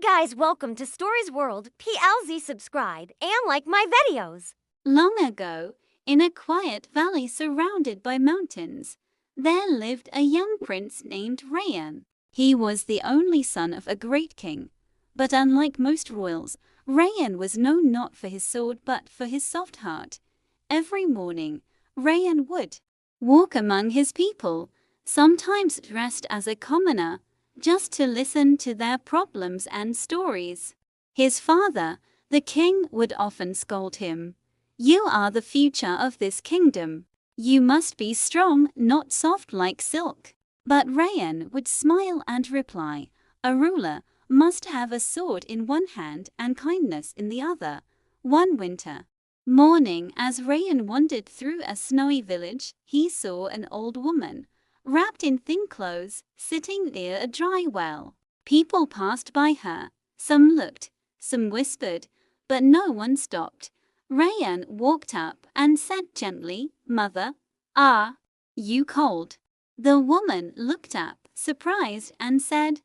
guys, welcome to Stories World. PLZ subscribe and like my videos. Long ago, in a quiet valley surrounded by mountains, there lived a young prince named Rayan. He was the only son of a great king, but unlike most royals, Rayan was known not for his sword but for his soft heart. Every morning, Rayan would walk among his people, sometimes dressed as a commoner, just to listen to their problems and stories. His father, the king, would often scold him. "You are the future of this kingdom. You must be strong, not soft like silk." But Rayan would smile and reply, "A ruler must have a sword in one hand and kindness in the other." One winter morning, as Rayan wandered through a snowy village, he saw an old woman, wrapped in thin clothes, sitting near a dry well. People passed by her. Some looked, some whispered, but no one stopped. Rayan walked up and said gently, "Mother, are you cold?" The woman looked up, surprised, and said,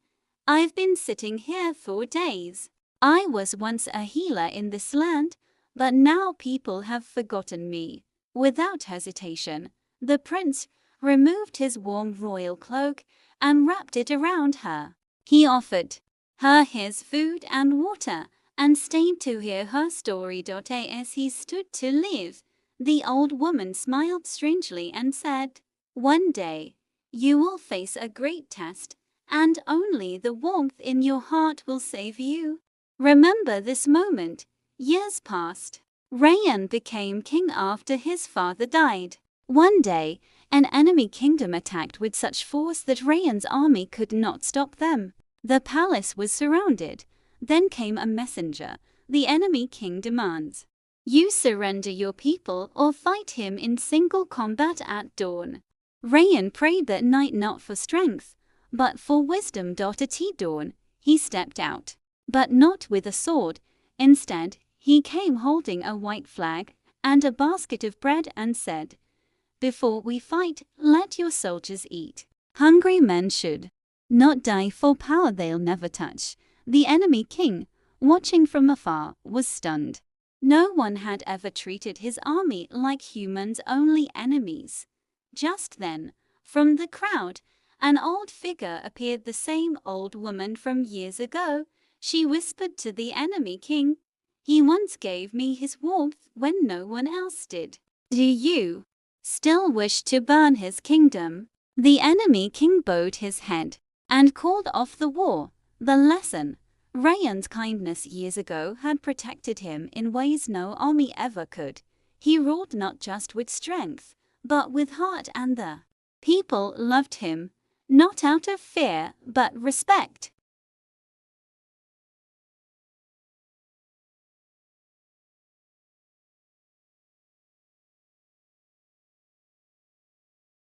"I've been sitting here for days. I was once a healer in this land, but now people have forgotten me." Without hesitation, the prince removed his warm royal cloak and wrapped it around her. He offered her his food and water and stayed to hear her story. As he stood to leave, the old woman smiled strangely and said, "One day, you will face a great test, and only the warmth in your heart will save you. Remember this moment." Years passed. Rayan became king after his father died. One day, an enemy kingdom attacked with such force that Rayan's army could not stop them. The palace was surrounded. Then came a messenger. "The enemy king demands you surrender your people or fight him in single combat at dawn." Rayan prayed that night not for strength, but for wisdom. At dawn, he stepped out, but not with a sword. Instead, he came holding a white flag and a basket of bread and said, "Before we fight, let your soldiers eat. Hungry men should not die for power they'll never touch." The enemy king, watching from afar, was stunned. No one had ever treated his army like humans, only enemies. Just then, from the crowd, an old figure appeared, the same old woman from years ago. She whispered to the enemy king, "He once gave me his warmth when no one else did. Do you still wish to burn his kingdom?" The enemy king bowed his head and called off the war. The lesson: Rayan's kindness years ago had protected him in ways no army ever could. He ruled not just with strength, but with heart, and the people loved him, not out of fear, but respect.